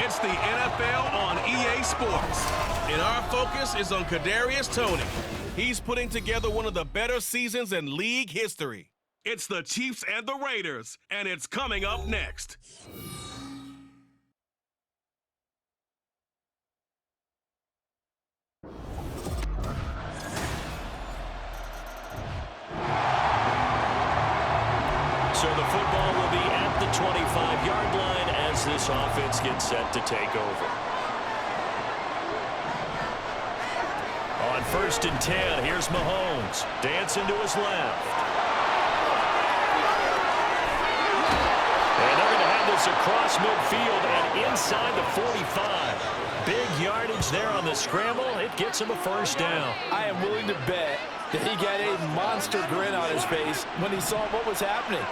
It's the NFL on EA Sports. And our focus is on Kadarius Toney. He's putting together one of the better seasons in league history. It's the Chiefs and the Raiders, and it's coming up next. So the football will be at the 25-yard line as this offense gets set to take over. On 1st and 10, here's Mahomes. Dancing to his left. And they're going to have this across midfield and inside the 45. Big yardage there on the scramble. It gets him a first down. I am willing to bet that he got a monster grin on his face when he saw what was happening.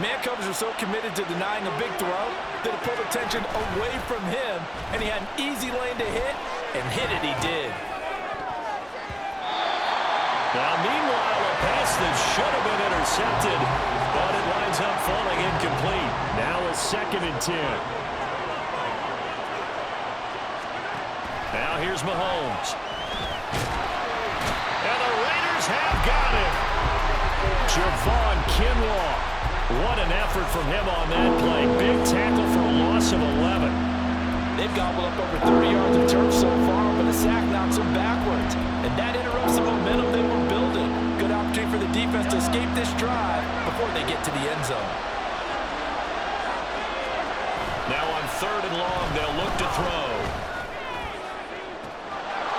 Man covers are so committed to denying a big throw that it pulled attention away from him, and he had an easy lane to hit, and hit it he did. Now, meanwhile, a pass that should have been intercepted, but it winds up falling incomplete. Now a 2nd and 10. Now here's Mahomes. And the Raiders have got him. Javon Kinlaw. What an effort from him on that play. Big tackle for a loss of 11. They've gobbled up over 30 yards of turf so far, but a sack knocks them backwards. And that interrupts the momentum they were building. Good opportunity for the defense to escape this drive before they get to the end zone. Now on 3rd and long, they'll look to throw.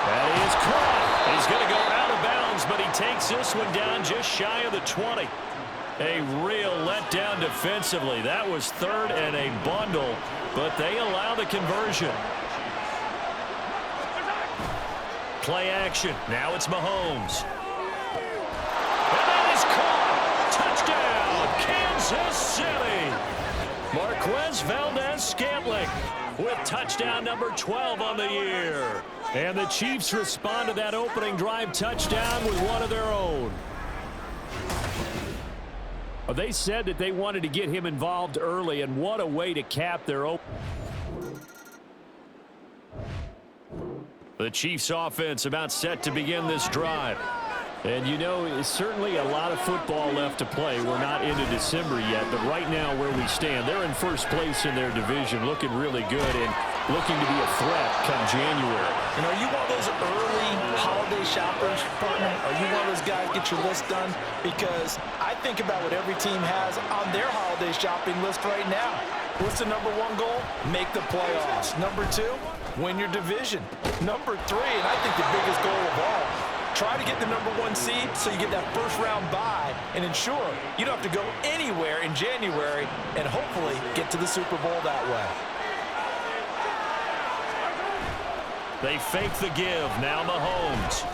That is caught. He's going to go out of bounds, but he takes this one down just shy of the 20. A real letdown defensively. That was 3rd and a bundle, but they allow the conversion. Play action. Now it's Mahomes. And that is caught. Touchdown, Kansas City. Marquez Valdez-Scantling with touchdown number 12 on the year. And the Chiefs respond to that opening drive touchdown with one of their own. They said that they wanted to get him involved early, and what a way to cap their open. The Chiefs offense about set to begin this drive. And you know, it's certainly a lot of football left to play. We're not into December yet, but right now where we stand, they're in first place in their division, looking really good and looking to be a threat come January. And are you one of those early holiday shoppers, partner? Are you one of those guys get your list done? Because I think about what every team has on their holiday shopping list right now. What's the number 1 goal? Make the playoffs. Number 2, win your division. Number 3, and I think the biggest goal of all, try to get the number 1 seed so you get that first-round bye and ensure you don't have to go anywhere in January and hopefully get to the Super Bowl that way. They fake the give. Now Mahomes.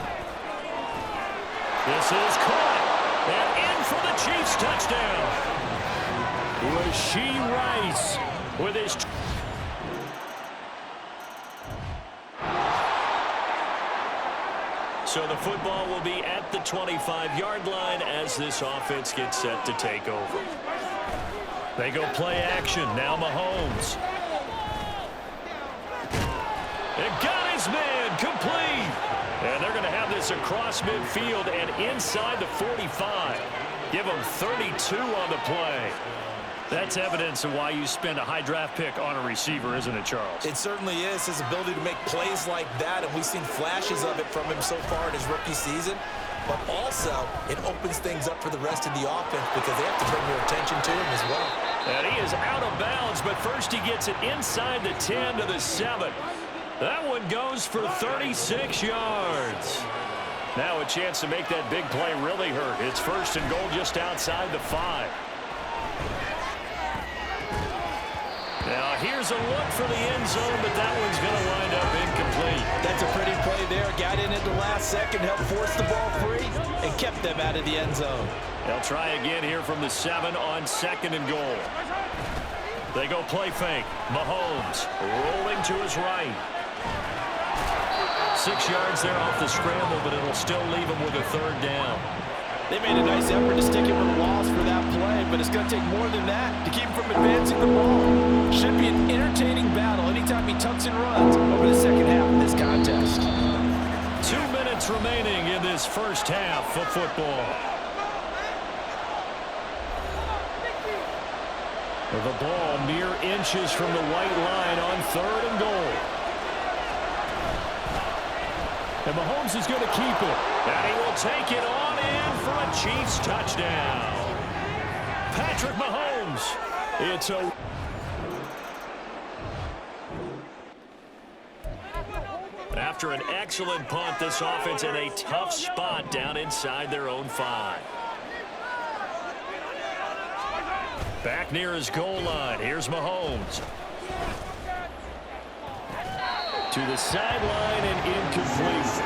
This is caught. And in for the Chiefs touchdown. Rashee Rice with his... So the football will be at the 25-yard line as this offense gets set to take over. They go play action. Now Mahomes. It got his man complete. And they're going to have this across midfield and inside the 45. Give them 32 on the play. That's evidence of why you spend a high draft pick on a receiver, isn't it, Charles? It certainly is, his ability to make plays like that, and we've seen flashes of it from him so far in his rookie season. But also, it opens things up for the rest of the offense because they have to bring your attention to him as well. And he is out of bounds, but first he gets it inside the 10 to the 7. That one goes for 36 yards. Now a chance to make that big play really hurt. It's 1st and goal just outside the 5. Now here's a look for the end zone, but that one's going to wind up incomplete. That's a pretty play there. Got in at the last second, helped force the ball free, and kept them out of the end zone. They'll try again here from the 7 on 2nd and goal. They go play fake. Mahomes rolling to his right. 6 yards there off the scramble, but it'll still leave him with a 3rd down. They made a nice effort to stick him with a loss for that play, but it's going to take more than that to keep him from advancing the ball. Should be an entertaining battle anytime he tucks and runs over the second half of this contest. 2 minutes remaining in this first half of football. The ball mere inches from the white line on 3rd and goal. And Mahomes is going to keep it. And he will take it on in for a Chiefs touchdown. Patrick Mahomes. It's a... After an excellent punt, this offense in a tough spot down inside their own 5. Back near his goal line. Here's Mahomes. To the sideline and incomplete.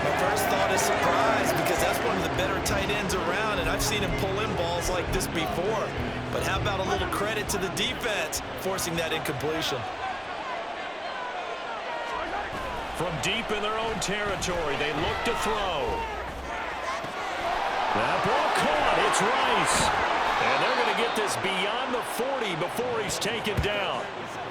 My first thought is surprise because that's one of the better tight ends around, and I've seen him pull in balls like this before. But how about a little credit to the defense forcing that incompletion? From deep in their own territory, they look to throw. That ball caught. It's Rice. And they're going to get this beyond the 40 before he's taken down.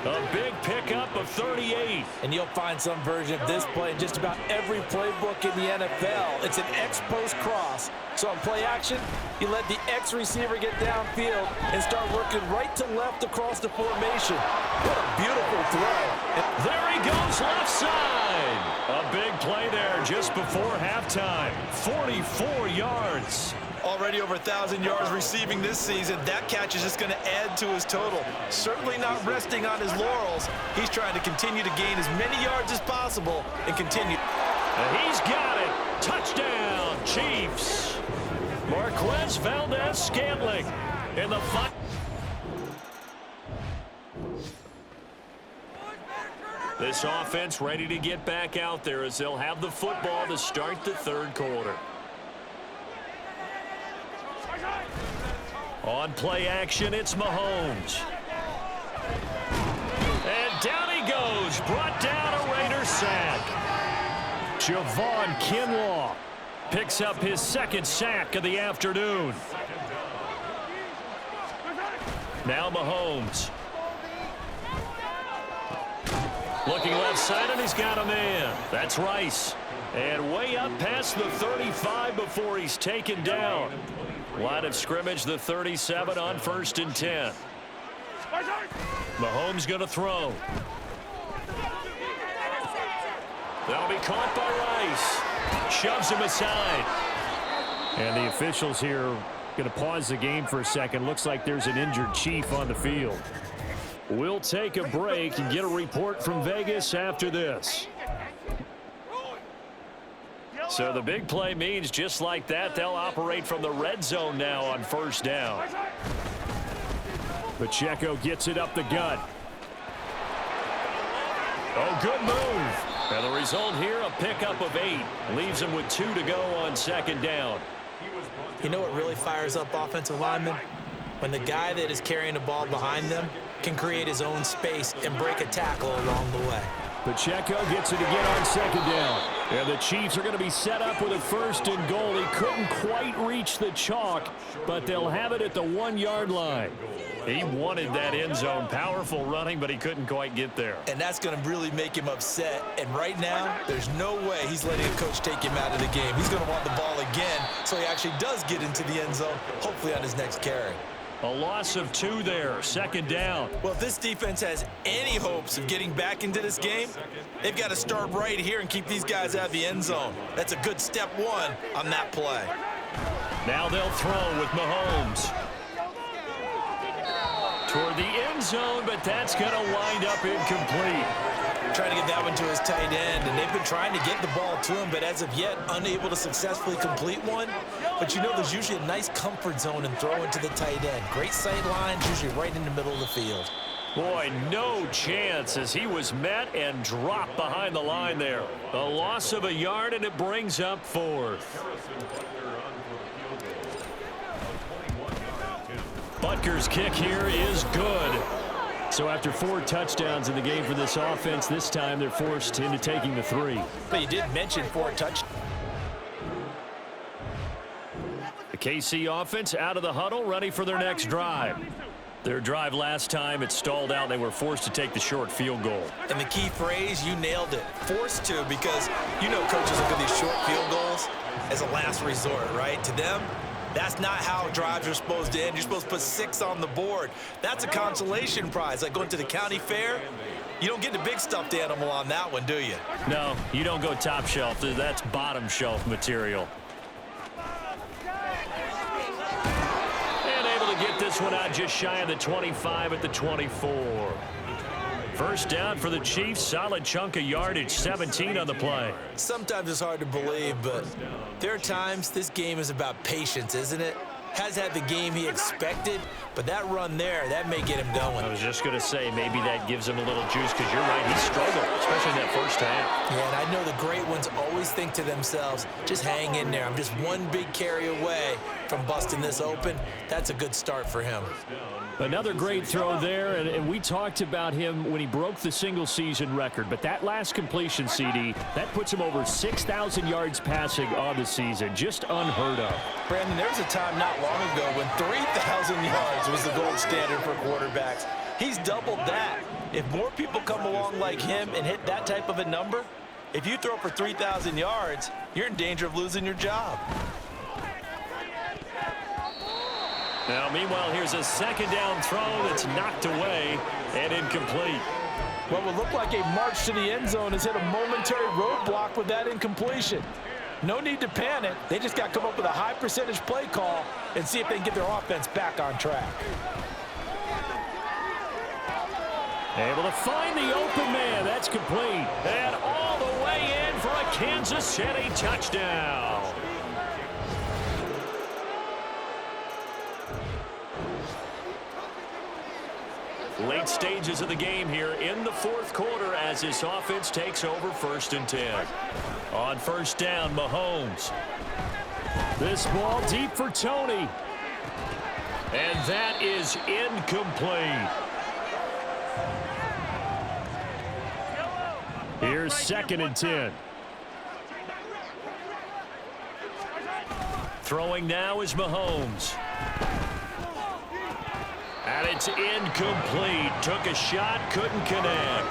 A big pickup of 38. And you'll find some version of this play in just about every playbook in the NFL. It's an X-post cross. So on play action, you let the X receiver get downfield and start working right to left across the formation. What a beautiful throw. There he goes left side. A big play there just before halftime. 44 yards. Already over 1,000 yards receiving this season. That catch is just going to add to his total. Certainly not resting on his laurels. He's trying to continue to gain as many yards as possible and continue. And he's got it. Touchdown, Chiefs. Marquez Valdez-Scantling in the fight. This offense ready to get back out there as they'll have the football to start the 3rd quarter. On play action, it's Mahomes. And down he goes. Brought down a Raiders sack. Javon Kinlaw picks up his 2nd sack of the afternoon. Now Mahomes. Looking left side, and he's got a man. That's Rice. And way up past the 35 before he's taken down. Line of scrimmage, the 37 on 1st and 10. Mahomes going to throw. That'll be caught by Rice. Shoves him aside. And the officials here going to pause the game for a second. Looks like there's an injured Chief on the field. We'll take a break and get a report from Vegas after this. So the big play means just like that, they'll operate from the red zone now on 1st down. Pacheco gets it up the gut. Oh, good move. And the result here, a pickup of 8. Leaves him with 2 to go on 2nd down. You know what really fires up offensive linemen? When the guy that is carrying the ball behind them can create his own space and break a tackle along the way. Pacheco gets it again on 2nd down. And the Chiefs are going to be set up with a 1st and goal. He couldn't quite reach the chalk, but they'll have it at the 1-yard line. He wanted that end zone. Powerful running, but he couldn't quite get there. And that's going to really make him upset. And right now, there's no way he's letting a coach take him out of the game. He's going to want the ball again, so he actually does get into the end zone, hopefully on his next carry. A loss of 2 there, 2nd down. Well, if this defense has any hopes of getting back into this game, they've got to start right here and keep these guys out of the end zone. That's a good step 1 on that play. Now they'll throw with Mahomes. Toward the end zone, but that's going to wind up incomplete. Trying to get that one to his tight end, and they've been trying to get the ball to him, but as of yet, unable to successfully complete one. But you know there's usually a nice comfort zone and throw into the tight end. Great sight lines, usually right in the middle of the field. Boy, no chance as he was met and dropped behind the line there. A loss of a yard, and it brings up 4th. Butker's kick here is good. So after 4 touchdowns in the game for this offense, this time they're forced into taking the 3. But you did mention 4 touchdowns. The KC offense out of the huddle, ready for their next drive. Their drive last time, it stalled out. They were forced to take the short field goal. And the key phrase, you nailed it. Forced to, because you know coaches look at these short field goals as a last resort, right? To them, that's not how drives are supposed to end. You're supposed to put 6 on the board. That's a consolation prize. Like going to the county fair, you don't get the big stuffed animal on that one, do you? No, you don't go top shelf. That's bottom shelf material. Get this one out just shy of the 25 at the 24. First down for the Chiefs. Solid chunk of yardage, 17 on the play. Sometimes it's hard to believe, but there are times this game is about patience, isn't it? Has had the game he expected, but that run there, that may get him going. I was just going to say, maybe that gives him a little juice, because you're right, he struggled, especially in that first half. Yeah, and I know the great ones always think to themselves, just hang in there. I'm just one big carry away from busting this open. That's a good start for him. Another great throw there, and we talked about him when he broke the single-season record, but that last completion, CD, that puts him over 6,000 yards passing on the season. Just unheard of. Brandon, there was a time not long ago when 3,000 yards was the gold standard for quarterbacks. He's doubled that. If more people come along like him and hit that type of a number, if you throw for 3,000 yards, you're in danger of losing your job. Now, meanwhile, here's a second down throw that's knocked away and incomplete. What would look like a march to the end zone has hit a momentary roadblock with that incompletion. No need to panic. They just got to come up with a high percentage play call and see if they can get their offense back on track. Able to find the open man. That's complete. And all the way in for a Kansas City touchdown. Late stages of the game here in the fourth quarter as this offense takes over 1st and 10. On first down, Mahomes. This ball deep for Tony. And that is incomplete. Here's 2nd and 10. Throwing now is Mahomes. And it's incomplete. Took a shot, couldn't connect.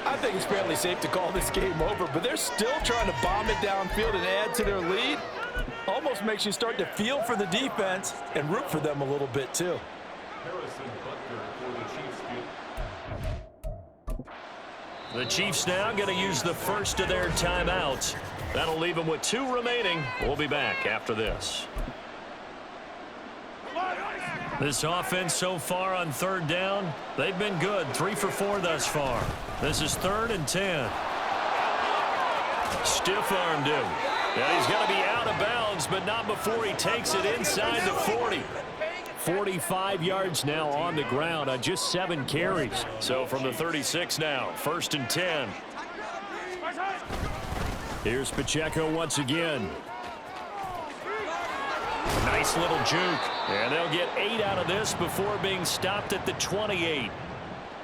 I think it's fairly safe to call this game over, but they're still trying to bomb it downfield and add to their lead. Almost makes you start to feel for the defense and root for them a little bit, too. The Chiefs now going to use the first of their timeouts. That'll leave them with 2 remaining. We'll be back after this. This offense so far on 3rd down, they've been good. 3 for 4 thus far. This is 3rd and 10. Stiff-armed him. And he's going to be out of bounds, but not before he takes it inside the 40. 45 yards now on the ground on just 7 carries. So from the 36 now, 1st and 10. Here's Pacheco once again. Nice little juke. And they'll get 8 out of this before being stopped at the 28.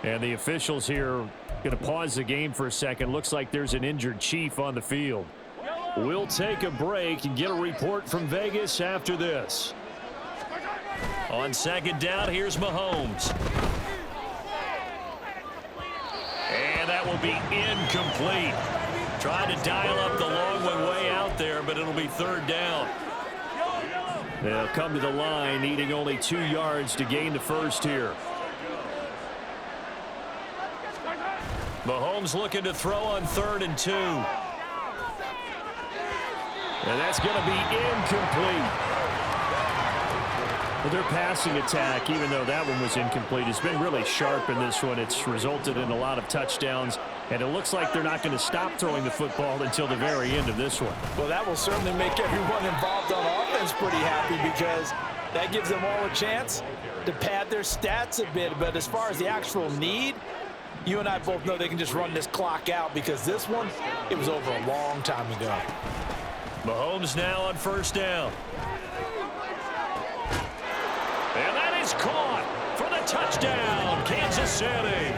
And the officials here going to pause the game for a second. Looks like there's an injured Chief on the field. We'll take a break and get a report from Vegas after this. On 2nd down, here's Mahomes. And that will be incomplete. Trying to dial up the long one way out there, but it'll be 3rd down. They'll come to the line, needing only 2 yards to gain the first here. Mahomes looking to throw on 3rd and 2. And that's going to be incomplete. Well, their passing attack, even though that one was incomplete, has been really sharp in this one. It's resulted in a lot of touchdowns, and it looks like they're not going to stop throwing the football until the very end of this one. Well, that will certainly make everyone involved on offense pretty happy, because that gives them all a chance to pad their stats a bit. But as far as the actual need, you and I both know they can just run this clock out, because this one, it was over a long time ago. Mahomes now on 1st down. And that is caught for the touchdown, Kansas City.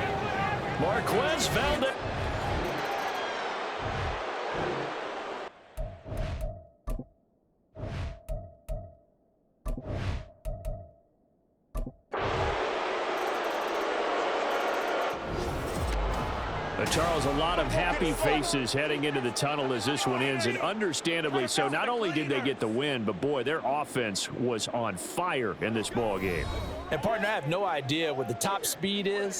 Marquez found it. Charles, a lot of happy faces heading into the tunnel as this one ends, and understandably so. Not only did they get the win, but boy, their offense was on fire in this ball game. And partner, I have no idea what the top speed is